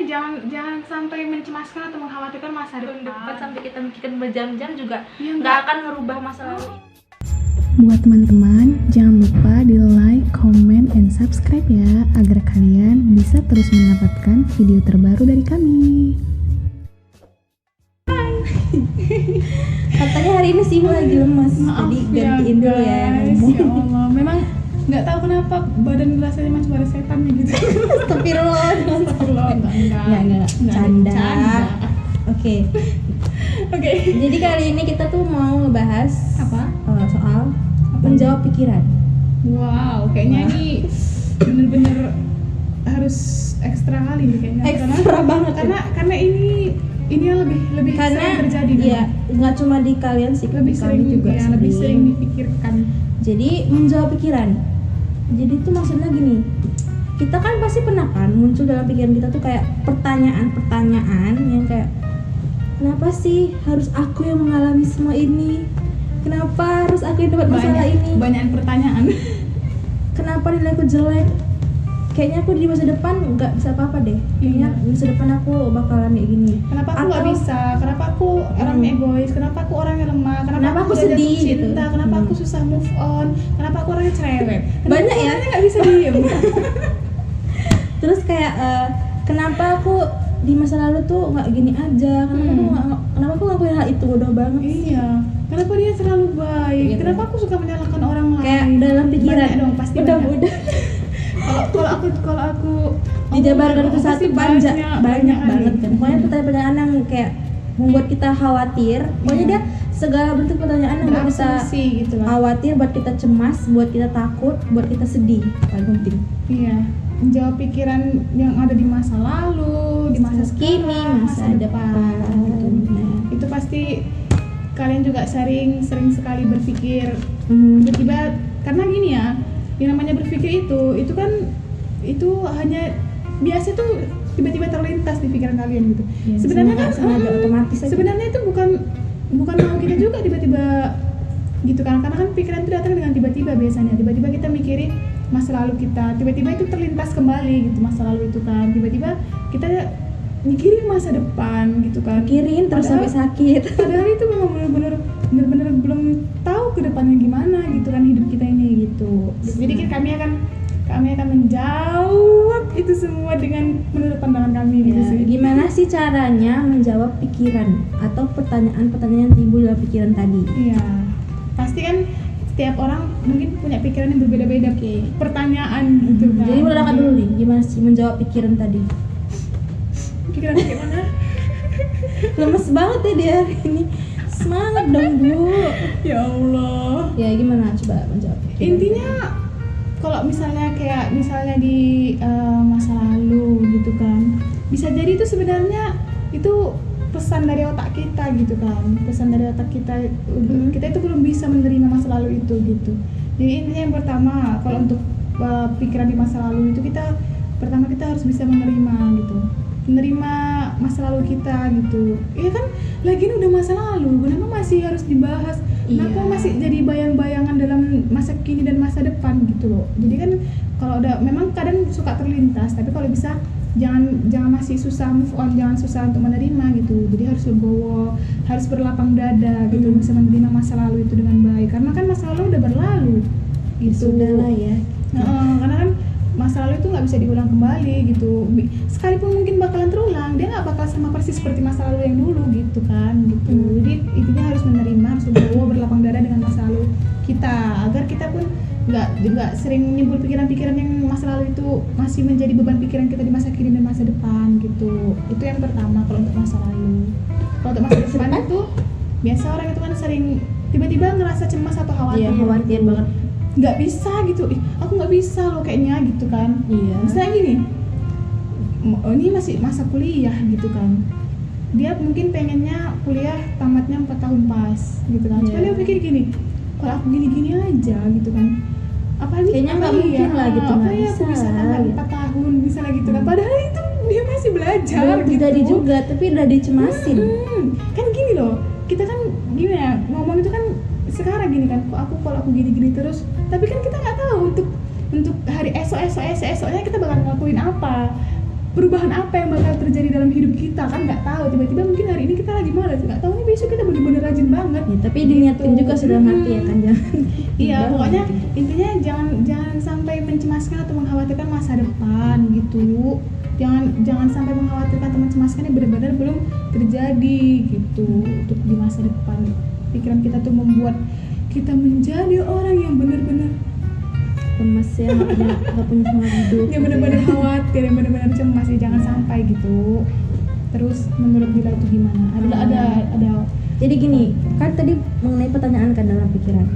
jangan sampai mencemaskan atau mengkhawatirkan masa depan sampai kita mikirkan berjam-jam juga nggak akan merubah masa lalu. Buat teman-teman, jangan lupa di like, comment, and subscribe ya, agar kalian bisa terus mendapatkan video terbaru dari kami. Katanya hari ini sih lagi lemas, jadi gantiin dulu ya. Ya Allah, memang nggak tahu kenapa badan rasanya macam ada setan gitu. Astagfirullah. Enggak, canda. Oke. Jadi kali ini kita tuh mau ngebahas soal menjawab pikiran. Wow, kayaknya ini bener-bener harus ekstra kali nih kayaknya. Ekstra banget. Karena ini yang lebih karena sering terjadi. Iya, nggak cuma di kalian sih, lebih sering juga ya, lebih sering dipikirkan. Jadi menjawab pikiran. Jadi itu maksudnya gini, kita kan pasti pernah kan muncul dalam pikiran kita tuh kayak pertanyaan-pertanyaan yang kayak, kenapa sih harus aku yang mengalami semua ini? Kenapa harus aku yang dapat masalah ini? Banyak pertanyaan. Kenapa nilaiku jelek? Kayaknya aku di masa depan nggak bisa apa-apa deh. Kayaknya di masa depan aku bakalan kayak gini. Kenapa aku nggak bisa? Kenapa aku orang egois? Kenapa aku orang yang lemah? Kenapa aku sedih cinta? gitu? Kenapa aku susah move on? Kenapa aku orangnya cerewet? Banyak ya? Nggak bisa diem. Terus kayak kenapa aku di masa lalu tuh nggak gini aja? Kenapa aku ngelakuin hal itu bodoh banget? Iya. Kenapa dia selalu baik? Gitu. Kenapa aku suka menyalahkan orang lain? Kayak dalam pikiran. Banyak dong, pasti udah. Kalau aku dijabarkan ke satu banyak banget kan. Pokoknya Hmm. pertanyaan yang kayak membuat kita khawatir. Pokoknya dia segala bentuk pertanyaan yang membuat kita gitu lah. khawatir, buat kita cemas, buat kita takut, buat kita sedih. Paling penting. Iya. Menjawab pikiran yang ada di masa lalu, di masa kini, sekarang, masa depan. gitu. Nah. Itu pasti kalian juga sering sekali berpikir tiba-tiba, karena gini ya, yang namanya berpikir itu kan hanya biasa tuh tiba-tiba terlintas di pikiran kalian gitu. Ya, sebenarnya kan sengaja otomatis aja. sebenarnya itu bukan mau kita juga tiba-tiba gitu kan, karena kan pikiran itu datang dengan tiba-tiba. Biasanya tiba-tiba kita mikirin masa lalu kita, tiba-tiba itu terlintas kembali gitu masa lalu itu kan, tiba-tiba kita mikirin masa depan gitu kan, mikirin terus sampai sakit. Padahal itu memang benar-benar belum tahu ke depannya gimana gitu kan hidup kita ini gitu. Jadi kami akan menjawab itu semua dengan menurut pandangan kami gitu sih. Gimana sih caranya menjawab pikiran atau pertanyaan-pertanyaan yang timbul dalam pikiran tadi? Iya. Pasti kan setiap orang mungkin punya pikiran yang berbeda-beda, pertanyaan gitu kan. Jadi mulai dulu nih, gimana sih menjawab pikiran tadi? Pikiran gimana? Lemes banget ya dia hari ini. Semangat dong Bu. Ya Allah. Ya gimana coba menjawab pikiran? Intinya kalau misalnya di masa lalu gitu kan, bisa jadi itu sebenarnya itu pesan dari otak kita gitu kan, pesan dari otak kita. Kita itu belum bisa menerima masa lalu itu gitu. Jadi intinya yang pertama, kalau untuk pikiran di masa lalu itu kita harus bisa menerima gitu, menerima masa lalu kita gitu. Iya kan, lagi ini udah masa lalu, kenapa masih harus dibahas? Kenapa masih jadi bayang-bayangan dalam masa kini dan masa depan gitu loh. Jadi kan kalau udah, memang kadang suka terlintas, tapi kalau bisa jangan masih susah move on, jangan susah untuk menerima gitu. Jadi harus legowo, harus berlapang dada gitu, bisa menerima masa lalu itu dengan baik. Karena kan masa lalu udah berlalu gitu. Sudahlah ya. Karena kan masa lalu itu nggak bisa diulang kembali gitu. Sekalipun mungkin bakalan terulang, dia nggak bakal sama persis seperti masa lalu yang dulu gitu kan gitu. Jadi intinya harus menerima, harus legowo, berlapang dada dengan masa lalu kita, agar kita pun nggak sering menimbul pikiran-pikiran yang masa lalu itu masih menjadi beban pikiran kita di masa kini dan masa depan gitu. Itu yang pertama kalau untuk masa lalu. Kalau untuk masa depan itu biasa orang itu kan sering tiba-tiba ngerasa cemas atau khawatir. Iya, khawatir banget. Nggak bisa gitu, aku nggak bisa loh kayaknya gitu kan. Iya. Misalnya gini, ini masih masa kuliah gitu kan, dia mungkin pengennya kuliah tamatnya 4 tahun pas gitu kan. Cuma dia pikir gini, kalau aku gini-gini aja gitu kan, apalagi kayaknya nggak mungkin lah gitu, apa ya aku bisa tamat 4 tahun misalnya gitu kan. Padahal itu dia masih belajar belum gitu. jadi juga, tapi udah dicemasin. Kan gini loh, kita kan gimana ngomong itu kan sekarang gini kan, kalau aku gini-gini terus, tapi kan kita nggak tahu untuk hari esoknya kita bakal ngelakuin apa. perubahan apa yang bakal terjadi dalam hidup kita kan nggak tahu. Tiba-tiba mungkin hari ini kita lagi malas, nggak tahu nih besok kita bener-bener rajin banget. Ya, tapi diniatin juga sudah mati ya kan, jangan. Iya, pokoknya intinya jangan sampai mencemaskan atau mengkhawatirkan masa depan gitu. Jangan sampai mengkhawatirkan atau mencemaskan yang benar-benar belum terjadi gitu untuk di masa depan. Pikiran kita tuh membuat kita menjadi orang yang benar-benar Lemes ya, nggak punya semangat hidup. yang benar-benar khawatir, yang benar-benar cemas ya, jangan sampai gitu. Terus menurut Dila itu gimana? Ada Jadi gini, kan tadi mengenai pertanyaan kan dalam pikiran.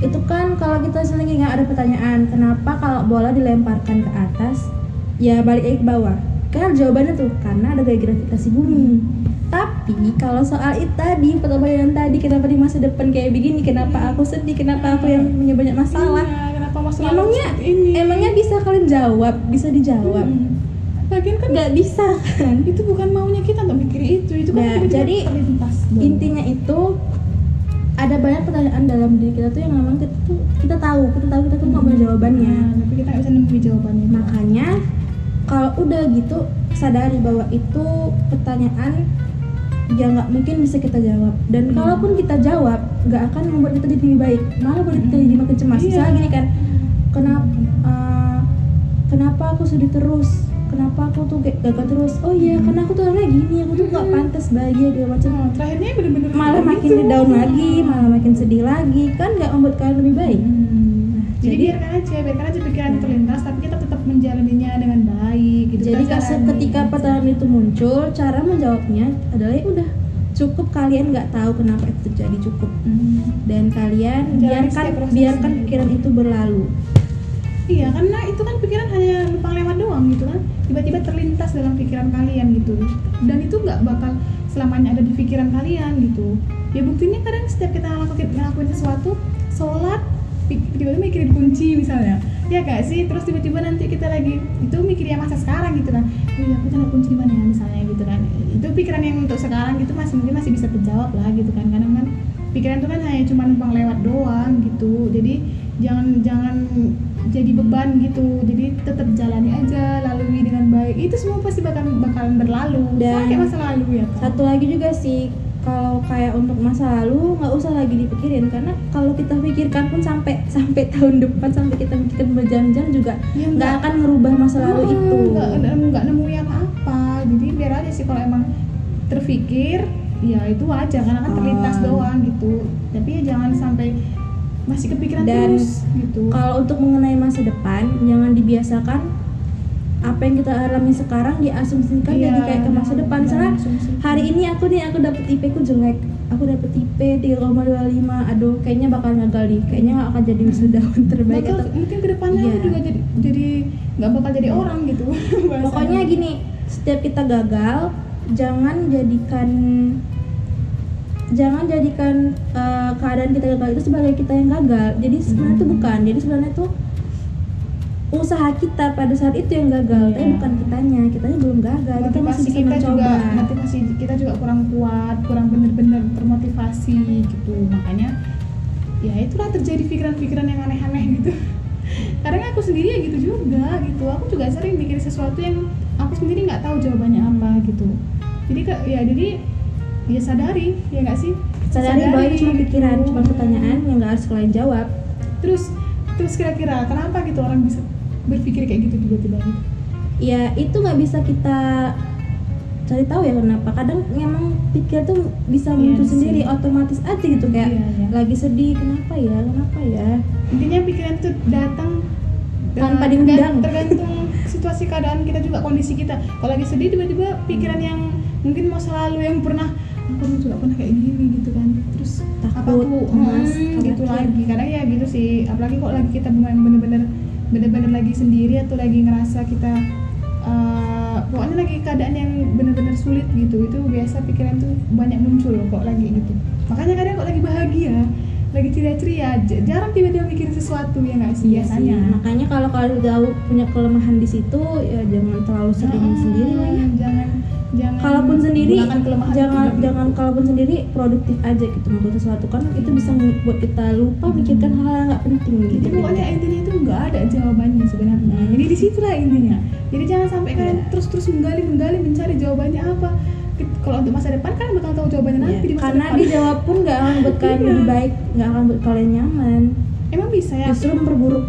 Itu kan kalau kita lagi nggak ada pertanyaan, kenapa kalau bola dilemparkan ke atas, ya balik lagi ke bawah? Kan jawabannya tuh karena ada gaya gravitasi bumi. Tapi kalau soal itu tadi, pertanyaan tadi, kenapa di masa depan kayak begini, kenapa aku sedih, kenapa aku yang punya banyak masalah? Iya, kenapa masalah seperti ini? Emangnya bisa kalian jawab, bisa dijawab? Lagian kan Nggak bisa kan? itu bukan maunya kita untuk mikir itu kan Nah, tiba-tiba jadi terlintas doang. Intinya itu ada banyak pertanyaan dalam diri kita tuh yang memang kita tahu kita tuh nggak punya jawabannya. Nah, tapi kita nggak bisa nemuin jawabannya. Makanya kalau udah gitu sadari bahwa itu pertanyaan yang nggak mungkin bisa kita jawab, dan kalaupun kita jawab nggak akan membuat kita jadi lebih baik, malah buat kita jadi makin cemas. Iya. Misalnya gini kan, kenapa aku sedih terus, kenapa aku tuh gagal terus, oh iya karena aku tuh orangnya gini, aku tuh nggak pantas bahagia gitu macam. Terakhirnya bener-bener Malah kayak makin gitu. down lagi, malah makin sedih lagi, kan nggak membuat kalian lebih baik. Jadi biarkan aja pikiran terlintas, tapi kita tetap menjalaninya dengan baik gitu. Jadi Kita jalani. ketika pertanyaan itu muncul, cara menjawabnya adalah ya udah cukup, kalian nggak tahu kenapa itu terjadi, cukup, dan kalian Jalani setiap prosesnya. biarkan pikiran itu berlalu. Iya, karena itu kan pikiran hanya numpang lewat doang gitu kan. Tiba-tiba terlintas dalam pikiran kalian gitu. Dan itu nggak bakal selamanya ada di pikiran kalian gitu. Ya buktinya kadang setiap kita ngelakuin sesuatu, sholat, tiba-tiba mikirin kunci misalnya. Ya gak sih? Terus tiba-tiba nanti kita lagi itu mikir yang masa sekarang gitu kan. Oh iya, aku cari kunci di mana ya misalnya gitu kan. Itu pikiran yang untuk sekarang gitu mungkin masih bisa terjawab lah gitu kan. Kadang kan pikiran itu kan hanya cuma numpang lewat doang gitu. Jadi jangan jadi beban gitu. Jadi tetap jalani aja, lalui dengan baik. Itu semua pasti bakalan berlalu. Dan kayak masa lalu ya kan. Satu lagi juga sih, kalau kayak untuk masa lalu nggak usah lagi dipikirin, karena kalau kita pikirkan pun sampai tahun depan, sampai kita pikirkan berjam-jam juga Ya, nggak akan merubah masa lalu itu. nggak nemuin apa-apa. Jadi biar aja sih kalau emang terpikir ya itu aja, karena kan terlintas doang gitu. Tapi ya jangan sampai masih kepikiran Dan terus gitu. Kalau untuk mengenai masa depan, jangan dibiasakan apa yang kita alami sekarang diasumsikan Iya, jadi kayak ke masa depan. Misalnya hari ini aku dapet IP ku jelek, aku dapet IP 3,25, aduh kayaknya bakal gagal nih, kayaknya nggak akan jadi wisudawan terbaik. Bakal, Atau mungkin kedepannya Iya. aku juga jadi nggak bakal jadi orang gitu. bahasanya. pokoknya gini, setiap kita gagal jangan jadikan keadaan kita gagal itu sebagai kita yang gagal. Jadi sebenarnya itu bukan, jadi sebenarnya itu usaha kita pada saat itu yang gagal, Iya. tapi bukan kitanya belum gagal, kita masih motivasi bisa kita mencoba. juga, motivasi kita juga kurang kuat, kurang bener-bener termotivasi gitu. Makanya ya itulah terjadi pikiran-pikiran yang aneh-aneh gitu. Kadang aku sendiri ya gitu juga gitu. Aku juga sering bikin sesuatu yang aku sendiri nggak tahu jawabannya apa gitu. Jadi ya sadari, ya nggak sih? Sadari bahwa itu cuma pikiran, gitu. cuma pertanyaan yang nggak harus kalian jawab. Terus kira-kira kenapa gitu orang bisa berpikir kayak gitu tiba-tiba gitu? Ya itu nggak bisa kita cari tahu ya kenapa. Kadang memang pikir tuh bisa muncul Iya sendiri, sih. otomatis aja gitu, kayak Iya. lagi sedih, kenapa ya Intinya pikiran itu datang Tanpa diundang. tergantung situasi keadaan kita juga, kondisi kita. Kalau lagi sedih tiba-tiba pikiran yang mungkin masa lalu yang pernah aku juga pernah kayak gini gitu kan, terus Takut, cemas, gitu khawatir. lagi. Kadang ya gitu sih, apalagi kok lagi kita bener-bener lagi sendiri atau lagi ngerasa kita pokoknya lagi keadaan yang bener-bener sulit gitu. Itu biasa pikiran tuh banyak muncul kok lagi gitu. Makanya kadang kok lagi bahagia, lagi ceria-ceria, jarang tiba-tiba mikirin sesuatu, ya nggak sih? Iya sih. Biasanya Makanya kalau kalian tahu punya kelemahan di situ, ya jangan terlalu sering sendiri lah ya. kalaupun sendiri gunakan kelemahan jangan kalaupun sendiri produktif aja gitu melakukan sesuatu kan itu bisa buat kita lupa mikirkan hal yang nggak penting gitu. Jadi pokoknya intinya itu nggak ada jawabannya sebenarnya. Jadi disitulah intinya. Jadi jangan sampai kalian terus menggali mencari jawabannya apa. Kalau untuk masa depan kan bakal tahu jawabannya nanti di masa karena depan. dijawab pun nggak akan buat kalian lebih baik, nggak akan buat kalian nyaman, Emang bisa ya? justru memperburuk.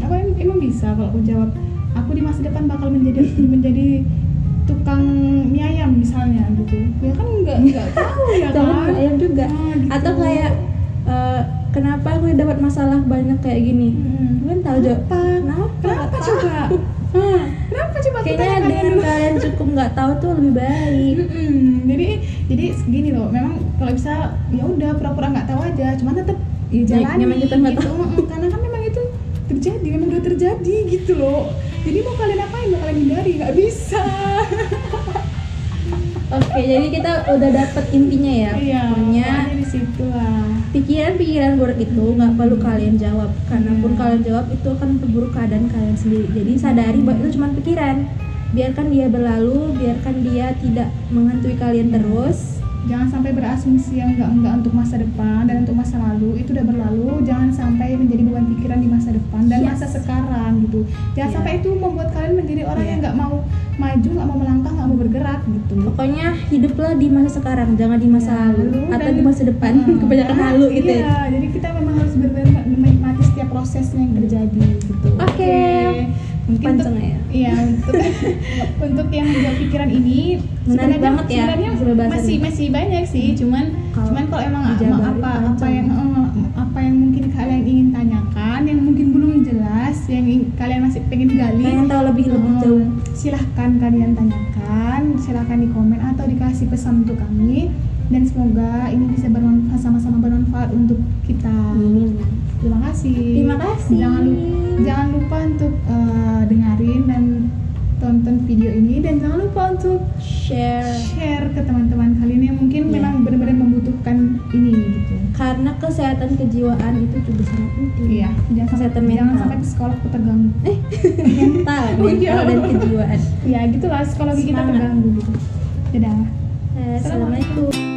Apa emang bisa kalau aku jawab aku di masa depan bakal menjadi tukang mie ayam misalnya gitu. Ya kan nggak tahu ya Jangan kan. ayam juga. Gitu. Atau kayak kenapa gue dapat masalah banyak kayak gini? Kalian tahu Kenapa? Kenapa? Kenapa Nggak coba? tahu. Kenapa coba? Aku Kayaknya tanya dengan dulu. kalian cukup nggak tahu tuh lebih baik. Jadi segini loh. Memang kalau bisa ya udah pura-pura nggak tahu aja. Cuman tetap ya jalani memang kita nggak gitu. Karena kan memang itu terjadi, memang udah terjadi gitu loh. Jadi mau kalian apain? Mau kalian hindari? Nggak bisa. Oke, jadi kita udah dapet intinya ya. Iya. Pokoknya Pokoknya di situ lah. pikiran-pikiran buruk itu nggak perlu kalian jawab, karena pun kalian jawab itu akan memperburuk keadaan kalian sendiri. Jadi sadari bahwa itu cuma pikiran, biarkan dia berlalu, biarkan dia tidak menghantui kalian terus. Jangan sampai berasumsi yang enggak untuk masa depan dan untuk masa lalu. Itu udah berlalu. Jangan sampai menjadi beban pikiran di masa depan dan masa sekarang gitu. Jangan sampai itu membuat kalian menjadi orang yang nggak mau maju, nggak mau melangkah, nggak mau bergerak gitu. Pokoknya hiduplah di masa sekarang, jangan di masa lalu atau dan- di masa depan. Kebanyakan karena- lalu gitu. Iya, jadi kita memang harus benar-benar menikmati setiap prosesnya yang terjadi gitu. Oke. Mungkin Panjang ya. Iya, untuk yang menjawab pikiran ini Menarik banget ya, sebenarnya pembahasannya. masih banyak sih, cuman kalau emang dijabarin apa panjang. yang mungkin kalian ingin tanyakan, yang mungkin belum jelas, yang kalian masih pengen gali, Pengen tahu lebih jauh. silahkan kalian tanyakan, silahkan di komen atau dikasih pesan untuk kami, dan semoga ini bisa sama-sama bermanfaat untuk kita. Terima kasih. Terima kasih. Jangan lupa untuk dengerin dan tonton video ini, dan jangan lupa untuk share ke teman-teman kalian yang mungkin memang benar-benar membutuhkan ini gitu. Karena kesehatan kejiwaan itu juga sangat penting. Iya, Kesehatan jangan mental. sampai psikolog terganggu. mental, Iya. mental dan kejiwaan. Ya gitulah psikologi kita Semangat. terganggu gitu. Dadah. Assalamualaikum.